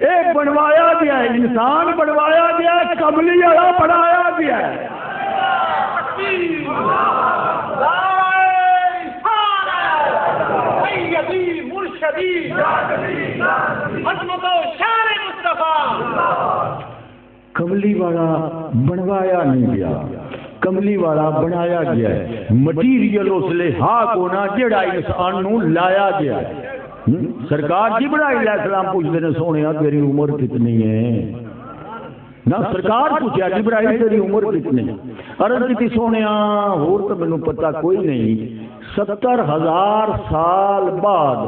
یہ بنوایا گیا ہے، انسان بنوایا گیا ہے، کملی والا بنایا گیا ہے۔ کملی والا بنوایا نہیں گیا، کملی والا بنایا گیا ہے۔ مٹیریل اس لحاظ ہونا جڑا انسان نو لایا گیا ہے۔ سرکار جبرائیل علیہ السلام پوچھتے ہیں سونے تیری عمر کتنی ہے؟ نہ سرکار پوچھا جبرائیل تیری عمر کتنی؟ عرض کی سونے اور تو مینوں پتہ کوئی نہیں، 70,000 سال بعد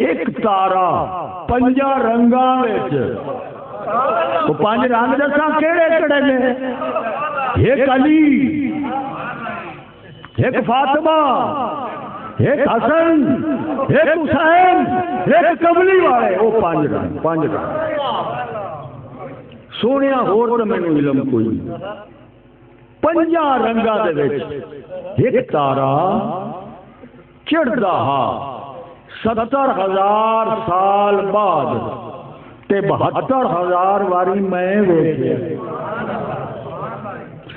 ایک تارا 5 رنگاں وچ، وہ 5 رنگ دساں کہڑے کہڑے نے؟ ایک علی، ایک فاطمہ، ایک حسن، ایک حسین، ایک کملی والے، وہ 5 رنگ، 5 رنگ۔ سونے ہور تو مینوں علم کوئی نہیں۔ 5 رنگاں دے وچ ایک تارا چڑھدا ہا 70,000 سال بعد تے 72,000 واری میں ویکھیا۔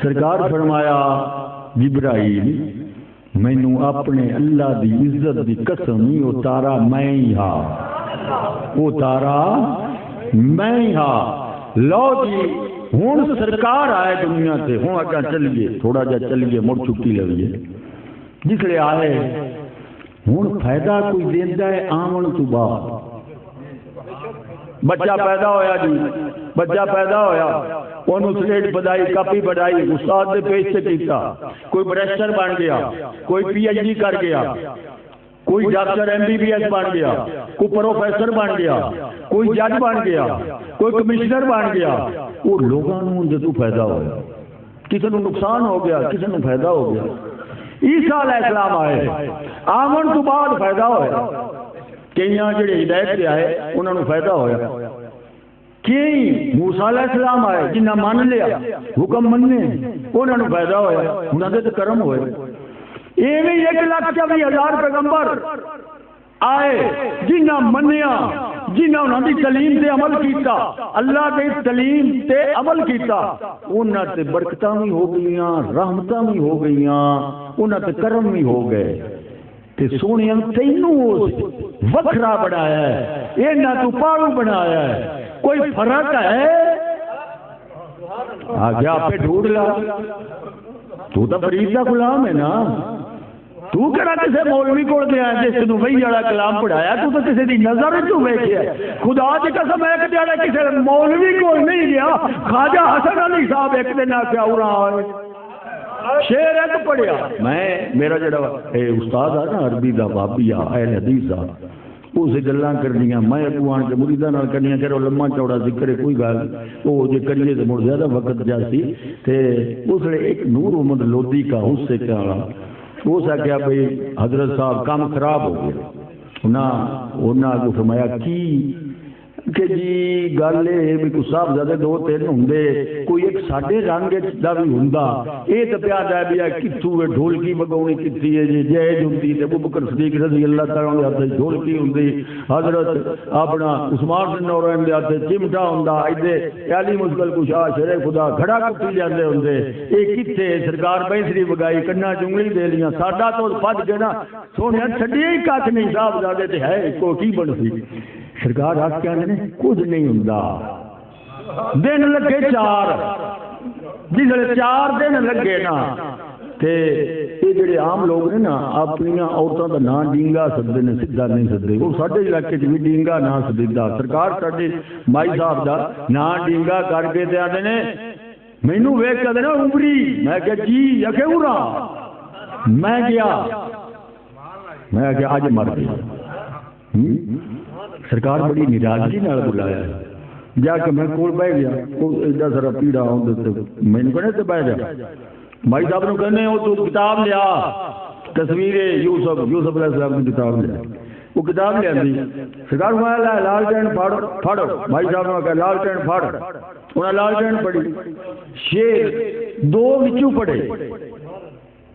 سرکار فرمایا جبرائیل مینوں اپنے اللہ دی عزت دی قسم ہی وہ تارا میں ہی ہاں، وہ تارا میں ہی ہاں۔ لو جی ہوں سرکار آئے دنیا سے، ہوں اگا چلیے تھوڑا جا چلیے مڑ چھٹی لگیے۔ جس لئے آئے ہوں فائدہ کوئی دیندہ ہے آمن تو بعد۔ بچہ پیدا ہویا جی، بچہ پیدا ہویا، انہوں سلیٹ پڑھائی، کاپی پڑھائی، استاد نے پیش سے کیتا، کوئی بریسٹر بن گیا، کوئی پی ایچ ڈی کر گیا، کوئی doctor M B B S بن گیا، کوئی پروفیسر بن گیا، کوئی جج بن گیا، کوئی کمشنر بن گیا۔ وہ لوگوں نے جدو پیدا ہویا، کسی نے نقصان ہو گیا، کسی نے فائدہ ہو گیا۔ عیسیٰ علیہ السلام آئے، آمن تو بعد فائدہ ہویا۔ کئیاں جڑے ہدایت سے آئے انہوں نے فائدہ ہویا۔ کئی موسیٰ علیہ السلام آئے جنہ مان لیا حکم مننے انہوں نے فائدہ ہویا، انہوں نے تو کرم ہوئے۔ ایویں 1,24,000 پیغمبر آئے جنہ منیا، جنہ انہوں نے تعلیم تے عمل کیتا، اللہ کے تعلیم تے عمل کیتا، انہوں تے برکتاں بھی ہو گئیاں، رحمتاں بھی ہو گئیاں، انہوں تے کرم بھی ہو گئے۔ تے سونیاں تینوں وکھرا بنایا ہے، اینا تو پاڑو بنایا ہے، کوئی فرق ہے؟ آگیا آپ پہ ڈھونڈ لا، تو تا فرید کا غلام ہے نا، تو کہنا کسے مولوی کو دیا ہے جس نے وہی جڑا کلام پڑھایا، تو تو کسے دی نظر تو ویکھیا ہے۔ خدا دی قسم ایک جڑا کسے مولوی کو نہیں گیا، خواجہ حسن علی صاحب ایک دن آ کے اورا آئے شیر ایک پڑھیا۔ میں میرا جڑا استاد ہے نا عربی دا بابی اہل حدیث دا، اسے گلاں کرنیاں میں اگوں آن کے مریداں نال کرنیاں، کرو لمحہ چوڑا ذکر ہے کوئی گل وہ جے کریے تے مڑ زیادہ وقت جاسی۔ تے اس نے ایک نور محمد لودھی کا حصے کا اس نے کہا بھئی حضرت صاحب کام خراب ہو گیا، انہاں کو فرمایا کی کہ جی گل ہے بھی کوئی صاحب زیادہ 2-3 ہوندے، کوئی ایک ساڈے رنگ دا بھی ہوندا، اے تے پیا دا بھی کتھوں ڈھولکی بگاونی کتھی ہے جی جائز ہوندی تے ابو بکر صدیق رضی اللہ تعالی عنہ دے ہاتھ ڈھولکی ہوندی، حضرت اپنا عثمان بن نورین دے ہاتھ چمٹا ہوندا، ایدے علی مشکل کشا شر خدا گھڑا کٹی جاندے ہوندے، اے کتھے سرکار بینسری بگائی کنا چنگلی دے لیاں، ساڈا تو پھج گیا نا سونیا چھڈیا ہی کچھ نہیں، صاحب زادے تے ہے کو کی بنسی۔ سرکار آج کیا نے کچھ نہیں ہوں، دن لگے 4، جس 4 دن لگے نا تے یہ جڑے عام لوگ نے نا اپنی عورتوں کا نام ڈینگا سدتے ہیں، سیدھا نہیں سدتے، وہ سارے علاقے بھی ڈینگا نہ سدیدا، سرکار سارے مائی صاحب کا نام ڈینگا کر کے دے آتے ہیں، مینو ویک کر دینا عمری، میں کہ جی اکھے ارا میں گیا، میں کہ اج مر گیا۔ سرکار بڑی ناراضگی نال بلایا، جا کے میں کول بہ گیا، ایڈا سارا پیڑا میں نے کہنے تے بہ جا، بھائی صاحب نے کہنے وہ تو کتاب لیا، تصویر یوسف علیہ السلام کی کتاب لیا، وہ کتاب لیا دی سرکار فرمایا لالٹین پھڑ، بھائی صاحب نے کہا لالٹین پھڑ، انہیں لالٹین پڑھی، شیر 2 وچوں پڑھے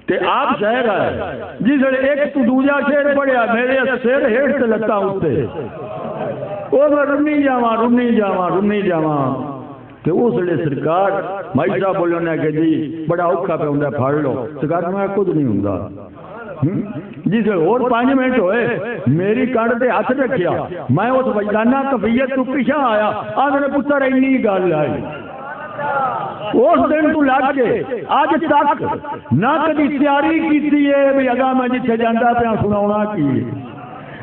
تے آپ شہر آئے جس نے ایک تو دوجا شیر پڑھیا، میرے سر ہیٹ سے لگتا ہوتے وہ میں رنی جاواں کہ اس لیے سرکار بھائی صاحب بولو نے کہ جی بڑا اوکھا پہ ہوندا پھڑ لو سرکار میں خود نہیں ہوندا جس اور 5 منٹ ہوئے میری کانڈ تے ہاتھ رکھیا میں اس وجدانہ کفیت تو پیچھے آیا آدھے پتر اینی گل آئی اس دن تو لگ کے اج تک نہ کدی تیاری کیتی ہے بھی اگا میں جتھے جاندا پیا سناونا کی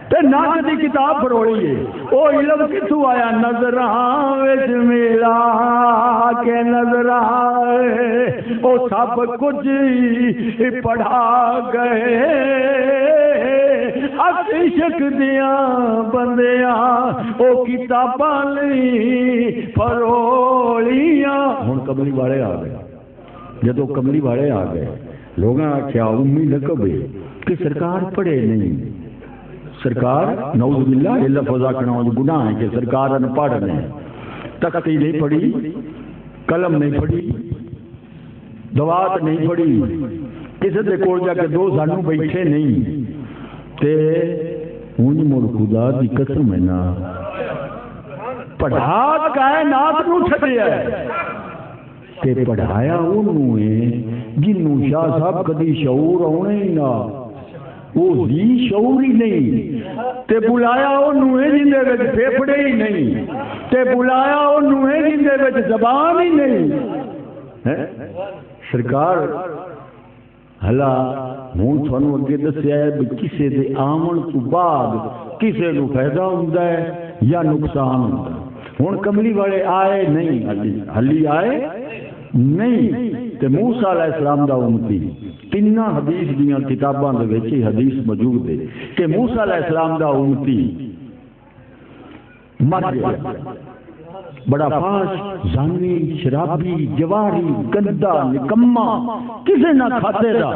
تے نہ کدی کتاب پڑھوئی ہے او علم کتھوں آیا نظراں وچ ملا کے نظراں او سب کچھ پڑھا گئے عشق دیاں بندیاں او کتاباں لئی پرولیاں ہن کملی والے آ گئے جدو کملی والے آ گئے لوگاں آکھیا امید لقب ہے کہ سرکار پڑھے نہیں سرکار نعوذ باللہ یہ لفظ آکھنا گناہ ہے کہ سرکار ان پڑھ نہیں تختی نہیں پڑھی قلم نہیں پڑھی دوات نہیں پڑھی کسی دے کول جا کے 2 سانوں بیٹھے نہیں تے اونج مڑ خدا دی قسم ہے نا پڑھا کائنات نو چھڈیا ہے تے پڑھایا انہوں ہے جنوں شاہ صاحب کدی شعور ہونے ہی نہ وہ ہی شعور ہی نہیں تے بلایا انہوں ہے جن دے وچ پھیپھڑے ہی نہیں تے بلایا انہوں ہے جن دے وچ زبان ہی نہیں سرکار ہلا ہوں تھانوں اگے دسیا ہے بھی کسے دے آمن تو بعد کسے نو فائدہ ہوندا ہے یا نقصان ہوندا ہے ہن کملی والے آئے نہیں ہلی آئے نہیں تے موسیٰ علیہ السلام دا امتی تینہ حدیث دیاں کتاباں دے وچ حدیث موجود ہے کہ موسیٰ علیہ السلام دا امتی مر گیا بڑا فاش زانی شرابی جواری گندا نکما کسے نہ کھاتے دا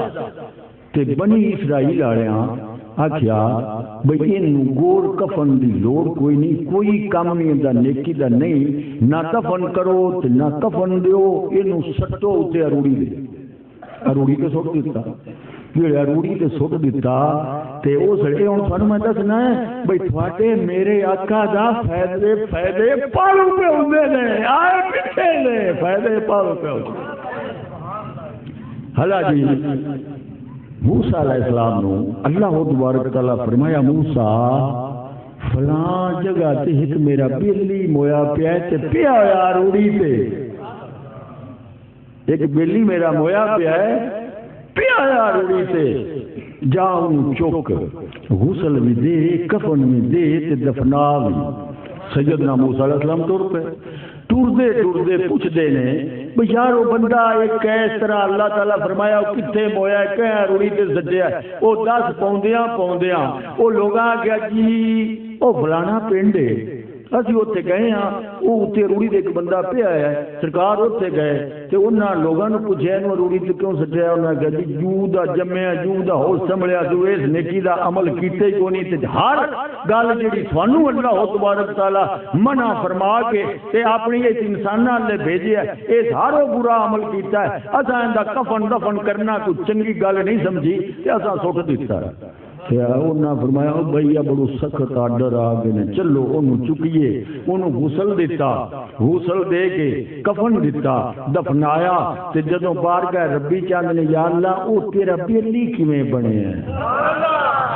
تے بنی اسرائیل آڑیاں آکھیا بھئی انہوں گور کفن دی لوڑ کوئی نہیں کوئی کام نہیں دا نیکی دا نہیں نہ کفن کرو تے نہ کفن دیو انہوں سٹو تے اروڑی دے اروڑی تے سٹ دیتا جڑے اروڑی تے سٹ دیتا تے او سڑے ہن تھانوں میں دسنا ہے بھئی تھواڈے میرے آقا دا فائدے پالو پہ ہوندے نے آئے پیچھے نے فائدے پالو پہ ہوندے حالا جی موسیٰ علیہ السلام نو اللہ تبارک تعالیٰ فرمایا موسیٰ فلاں جگہ تے ایک میرا بلی مویا پیا تے پیا ہویا روڑی تے ایک بلی میرا مویا پیا ہے پیا ہویا روڑی تے جاؤں چوک غسل بھی دے کفن بھی دے تے دفنا بھی سیدنا موسیٰ علیہ السلام ٹور دے پوچھ دے نے بھئی یار وہ بندہ ایک اس طرح اللہ تعالیٰ فرمایا وہ کتھے مویا ہے کہیں روڑی تے سجیا ہے وہ 10 پوندیاں وہ لوگاں کیا جی وہ فلانا پنڈ ہے اسی اتنے گئے ہاں وہ اتنے روڑی دے ایک بندہ پہ آیا ہے سرکار اتنے گئے تے انہاں لوگاں نو پوچھیا انہوں روڑی تے کیوں سجیا انہاں کہا جی جو دا جمعیا جو دا ہوش سنبھلیا جو اس نیکی دا عمل کیتے ہی کونی تے ہر گل جڑی تھانوں اللہ تبارک تعالیٰ منع فرما کے تے اپنی اس انساناں لے بھیجیا اے سارا برا عمل کیتا ہے اساں دا کفن دفن کرنا کوئی چنگی گل نہیں سمجھی تے اساں سٹ دیتا ہے انہاں فرمایا بھئی بڑو سخت آرڈر آ گئے نے چلو انہوں چکیے انہوں غسل دیتا غسل دے کے کفن دیتا دفنایا تے جدوں بار گئے ربی چاند نے یا اللہ او تیرا بیلی کیویں بنے ہیں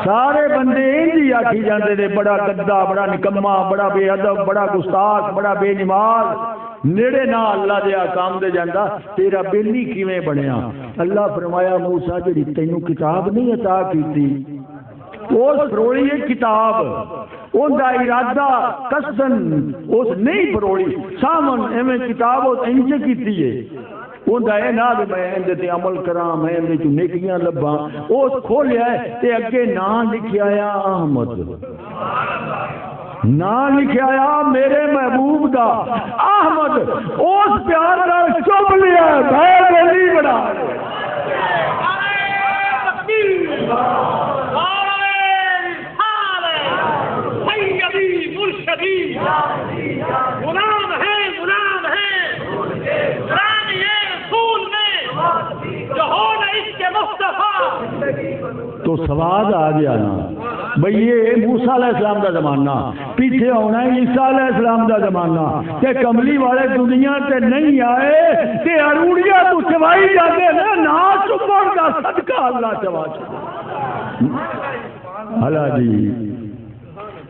سارے بندے انجی آکھی جاندے نے بڑا گدا بڑا نکما بڑا بے ادب بڑا گستاخ بڑا بے نماز نیڑے نہ اللہ دے احکام دے جاندا تیرا بیلی کیویں بنیا اللہ فرمایا موسیٰ جڑی تینوں کتاب نہیں عطا کیتی اس پروڑی کتاب ان دا ارادہ قصدن اس نہیں پروڑی سامن ایویں کتاب اس انج کیتی ہے ان دا اے نہ میں اندے تے عمل کراں میں اندے چ نیکیاں لباں اس کھولیا ہے تے اگے نام لکھیا آیا احمد نام لکھیا آیا میرے محبوب دا احمد اس پیار نال چپ لیا میں نہیں بنا غلام ہے غلام یہ رسول میں جو ہو نہ اس کے مصطفیٰ تو سواد آ گیا نا بھئی یہ موسیٰ علیہ السلام دا زمانہ پیچھے ہونا ہے عیسیٰ علیہ السلام دا زمانہ تے کملی والے دنیا تے نہیں آئے تے اروڑیاں تو چوائی جاتے نا نا چپڑ دا صدقہ اللہ چوا اللہ جی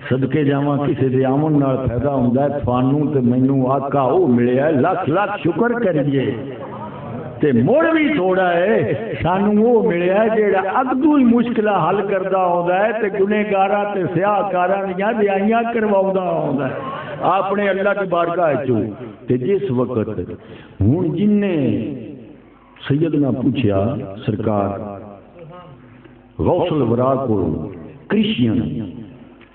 صدقے جاواں کسی دے آمن نال پیدا ہوندا ہے تھانوں تے مینوں آقا او ملیا ہے لاکھ لاکھ شکر کریے تے موڑ بھی تھوڑا ہے سانوں وہ ملیا ہے جیڑا اگدو ہی مشکلہ حل کردا ہوندا ہے تے گنہگاراں تے سیاہکاراں دیاں دیائیاں کرواوندا ہوندا ہے اپنے اللہ کی بارگاہ چوں تے جس وقت ہن جن نے سیدنا پوچھیا سرکار غوث الورا کو کرسچن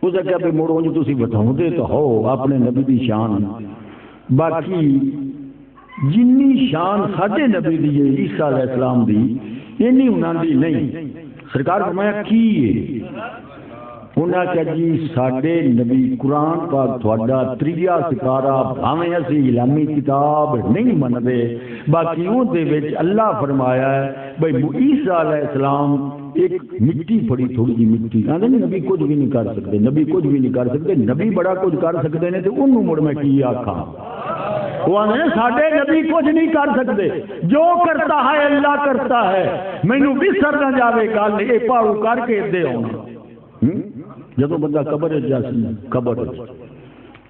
اس نے کہا بھی مڑو جو تسی بتاؤں دے تو ہو اپنے نبی دی شان باقی جنی شان ساڈے نبی دی ہے عیسیٰ علیہ السلام دی اینی انہاں دی نہیں سرکار فرمایا کی ہے انہاں کہا جی ساڈے نبی قرآن پاک تھوڑا تریا سپارہ بھاویں اسی علمی کتاب نہیں مندے باقی اون دے وچ اللہ فرمایا ہے بھئی عیسیٰ علیہ السلام ایک مٹی پڑی تھوڑی جی مٹی آندے نبی کچھ بھی نہیں کر سکتے نبی کچھ بھی نہیں کر سکتے نبی بڑا کچھ کر سکتے نے تے اونوں مڑ میں کی آکھاں وہ آنے ساڈے نبی کچھ نہیں کر سکتے جو کرتا ہے اللہ کرتا ہے مینوں بسر نہ جاوے گل اے پاڑو کر کے دے ہونا جدوں بندہ قبر جا سی قبر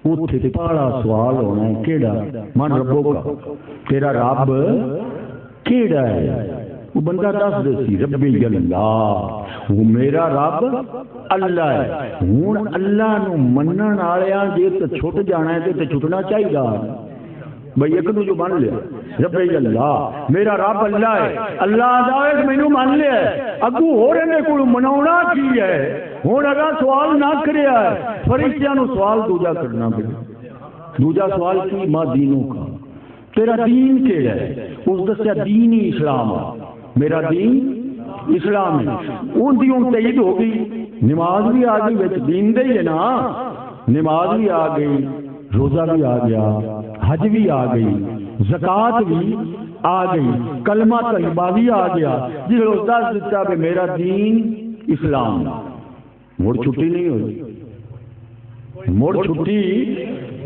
اوتھے پاڑا سوال ہونا ہے کیڑا من ربو کا تیرا رب کیڑا ہے وہ بندہ دس دے سی ربی اللہ وہ میرا رب اللہ ہے ہن اللہ نو منن والیاں جے تے چھٹ جانا ہے تے چھٹنا چاہیے بھئی ایک نو جو مان لیا ربی اللہ میرا رب اللہ ہے اللہ دا مینوں مان لیا اگوں ہور نے کول مناونا کی ہے ہن اگر سوال نہ کریا ہے فرشتیاں نو سوال دوجا کرنا پے دوجا سوال کی ما دینوں کا تیرا دین کیڑا ہے اس دسیا دین ہی اسلام ہے میرا دین اسلام ہے ان دی ان تائید ہو گئی نماز بھی آ گئی وچ دین دے ہی ہے نا نماز بھی آ گئی روزہ بھی آ گیا حج بھی آ گئی زکوٰۃ بھی آ گئی کلمہ طیبہ بھی آ گیا جی روزہ دیتا کہ میرا دین اسلام مڑ چھٹی نہیں ہوئی مڑ چھٹی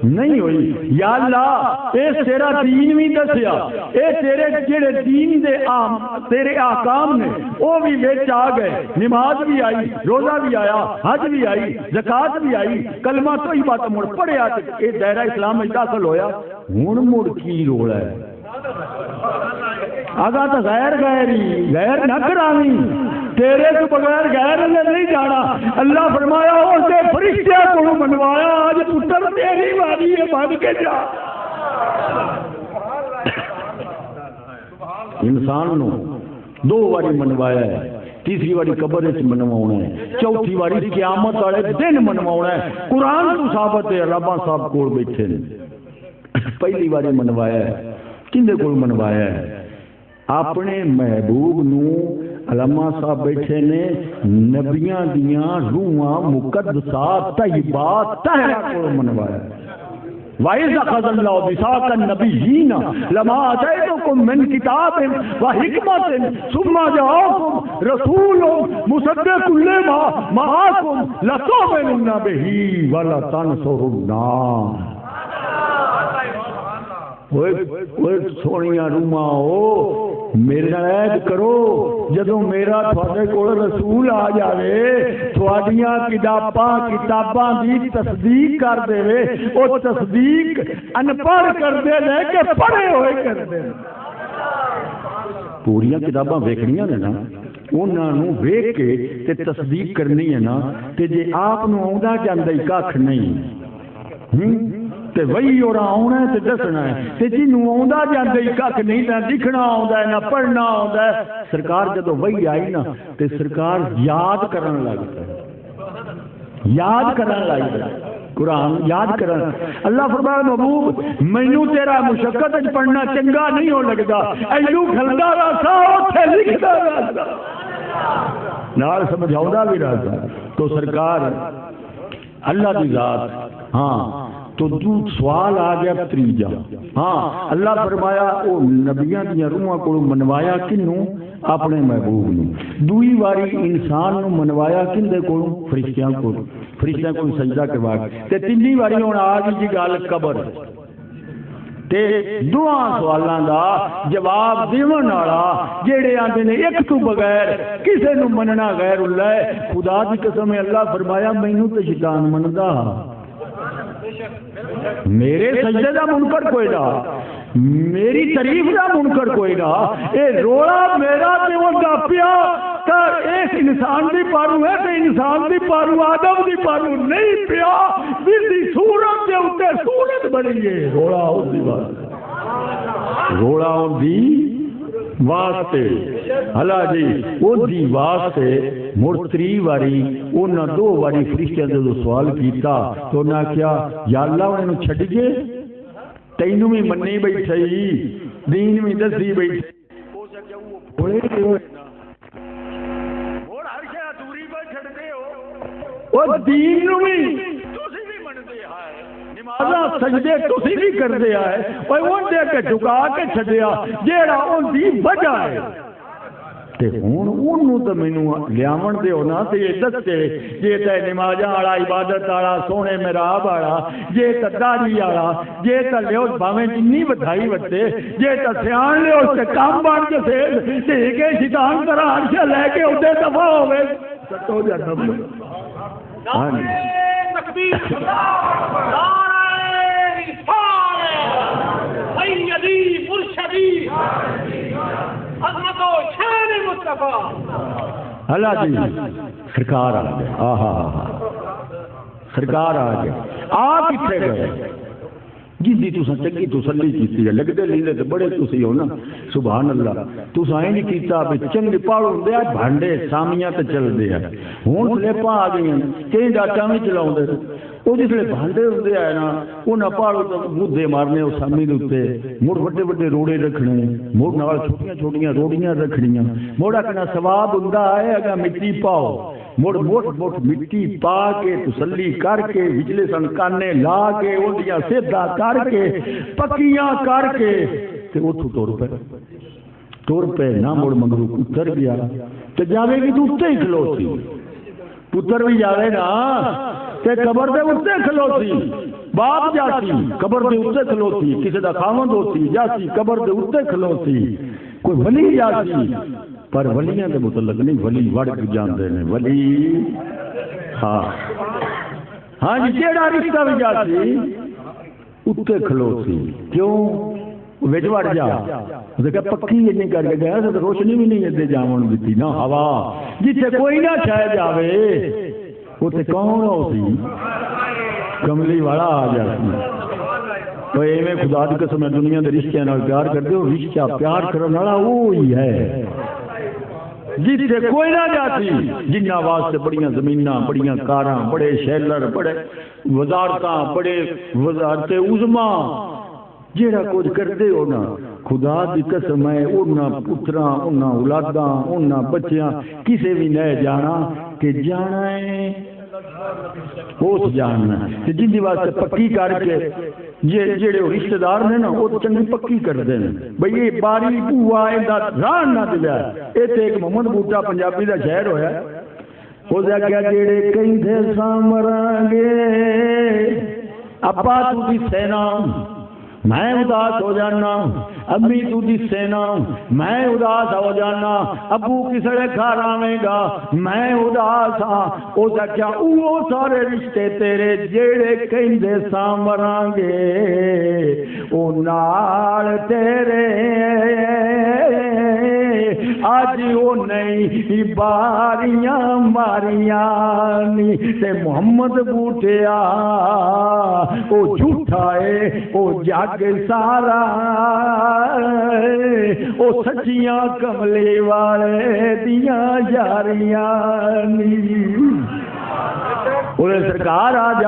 نہیں ہوئی یا اللہ اے تیرا دین بھی دسیا اے تیرے جڑے دین دے تیرے احکام نے وہ بھی وچ آ گئے نماز بھی آئی روزہ بھی آیا حج بھی آئی زکوٰۃ بھی آئی کلمہ طیبہ تو مڑ پڑھیا اے دائرہ اسلام میں داخل ہویا ہن مڑ کی رولا ہے آگا تو غیر نہ کراوی تیرے تو بغیر غیر نے نہیں جانا اللہ فرمایا اس نے فرشتوں کو منوایا آج پتر تیری واری ہے بن کے جا انسان نو دو واری منوایا ہے تیسری واری قبر وچ منواونا ہے چوتھی واری قیامت والے دن منواونا ہے قرآن تو ثابت ہے ربا صاحب کول بیٹھے نے پہلی واری منوایا ہے کندے کول منوایا ہے اپنے محبوب نو علماء صاحب بیٹھے نے نبیاں دیاں روحاں مقدسات طیبات طاہرہ کو منوایا وَإِذَا أَخَذَ اللَّهُ مِيثَاقَ النَّبِيِّينَ لَمَا آتَيْتُكُم مِّن كِتَابٍ وَحِكْمَةٍ ثُمَّ جَاءَكُمْ رَسُولٌ مُصَدِّقٌ لِّمَا مَعَكُمْ لَتُؤْمِنُنَّ بِهِ وَلَتَنصُرُنَّهُ سونیاں روما ہو میرے عید کرو جدو میرا تھوڑے کول رسول آ جائے تھوڑیاں کتاباں دی تصدیق کر دے وہ تصدیق ان پڑھ کر دے لے کے پڑھے ہوئے کر دے پوریا کتاباں ویکھنیاں نے نا انہاں نو ویکھ کے تے تصدیق کرنی ہے نا تے جے آپ نو آوندا جاندا ہی کھ نہیں تے وہی اور آنا ہے تے دسنا ہے تے جنوں آوندا جاندا ہی کھ نہیں نہ لکھنا آوندا ہے نہ پڑھنا آوندا ہے سرکار جدوں وہی آئی نا تے سرکار یاد کرن لگ پئے یاد کرن لگ پئے قرآن یاد کرن اللہ فرمایا محبوب مینوں تیرا مشقت وچ پڑھنا چنگا نہیں ہو لگدا ایو کھلدا رہا اوتھے لکھدا رہا نال سمجھاوندا بھی رہا تو سرکار اللہ دی ذات ہاں تو سوال آ گیا تریجا. ہاں اللہ فرمایا وہ نبیاں دیا روحاں کو منوایا کنوں؟ اپنے محبوب نو. دوئی واری انسان نو منوایا کندے کو؟ فرشتیاں کو. فرشتیاں کو سجدہ کروا کے. تینی واری ہوں آ گئی جی گل قبر تے دعا سوالاں دا جواب دیون والا جڑے آندے نے ایک تو بغیر کسے نو مننا غیر اللہ ہے. خدا دی قسم ہے اللہ فرمایا مینوں تے شیطان مندا میرے سجدے دا منکر کوئی نہ میری تعریف دا منکر کوئی نہ. اے روڑا میرا تے اوندا پیا تے ایک انسان دی پارو ہے تے انسان دی پارو آدم دی پارو نہیں پیا جس دی صورت دے اوتے صورت بنی ہے. روڑا اس دی واسطے روڑا ان دی واسطے اللہ جی وہ دی واسطے مرتری واری انہاں دو واری فرشتیاں دے سوال کیتا تو انہاں کیا یا اللہ انہوں چھڈ گئے تینوں بھی منی بیٹھائی دین بھی دسی بیٹھائی بڑے ہوئے اور ہر شے ادھوری پہ چھڈتے ہو وہ دین نو بھی تسی بھی منتے آئے نمازاں سجدے تسی بھی کردے آئے اوے اون دے کے جھکا کے چھڈیا جیڑا اون دی وجہ ہے. تے ہن اونوں تے مینوں لیاون دیو نا تے یہ دسے جے تے نمازاں والا عبادت والا سونے محراب والا جے تے داڑھی والا جے تے لیو بھاویں جنی بدھائی وٹے جے تے سیاں لیو تے کام بن کے سے تے کہ شیطان طرح عرش لے کے اودے دفع ہوے سٹو جنم. ہاں تکبیر نعرہ رسالت سیدی مرشدی عظمت و شان مصطفیٰ. اللہ جی سرکار آ گئے. آہا سرکار آ گئے. آپ کتنے گئے جی تساں چنگی تسلی کیتی ہے لگتے لیندے تے بڑے تسی ہو نا سبحان اللہ. تساں ایں نہیں کیتا بھی چنگے پاڑو ہوندے آ بھانڈے سامیاں تے چلدے آ ہن سلیپاں آ گئیاں کئی ڈاٹاں وی چلاوندے وہ جسے بھانڈے ہوندے آئے نا انہاں پاڑو تے مودے مارنے او سامی دے اوتے مڑ وڈے وڈے روڑے رکھنے مڑ نال چھوٹیاں چھوٹیاں روڑیاں رکھنیاں مڑ اکنا ثواب ہوندا ہے اگر مٹی پاؤ مڑ موٹ موٹ مٹی پا کے تسلی کر کے وچلے سن کانے لا کے اونڈیاں سیدھا کر کے پکیاں کر کے تے اوتھوں ٹر پے نہ مڑ مگرو اتر گیا تے جاوے گی تو اتے ہی کھلوتی پتر بھی جاوے نا تے قبر دے اتے کھلوتی باپ جاتی قبر دے اتے کھلوتی کسی دا خاوند ہوتی جاتی قبر دے اتے کھلوتی کوئی ولی جاتی پر ولیاں دے متعلق نہیں ولی وڑ کے جاندے نے ولی ہاں جی جیڑا رشتہ بھی جاتی اتے کھلوتی کیوں وچ وڑ جا کہ پکی نہیں کر کے گیا تو روشنی بھی نہیں ادے جاون دیتی نہ ہوا جتھے کوئی نہ چھائے جاوے اتنے کون ہوتی کملی والا آ جاتی. تو ایویں خدا دی قسم ہے دنیا دے رشتیاں نال پیار کرتے ہو رشتہ پیار کرنے والا وہی ہے جتھے کوئی نہ جاتی جنہاں واسطے بڑیاں زمیناں بڑیاں کاراں بڑے شیلر بڑے وزارتاں بڑے وزارت عظما جیڑا کچھ کرتے ہو نا خدا دی قسم ہے انہاں پتراں انہاں اولاداں انہاں بچیاں کسے بھی نہ جانا کہ جانا ہے اس جاننا جن دی واسطے پکی کر کے جیڑے رشتہ دار نے نا وہ چنگی پکی کرتے ہیں بھئی یہ باری بوا ایندا راہ نہ دیا ایتھے ایک محمد بوٹا پنجابی دا شہر ہویا وہ کیا جیڑے کئی دے سامران گے ابا تو دی سینا میں اداس ہو جانا امی تو دسے نا میں اداس ہو جانا ابو کسڑے گھر آویں گا میں اداس ہاں او کیا وہ سارے رشتے تیرے جیڑے کہندے سامران گے او نال تیرے آج وہ نہیں باریاں ماریاں تے محمد بوٹیا او جھوٹا ہے او جگ سارا او سچیاں کملے والے دیاں یاریاں سرکار آ جا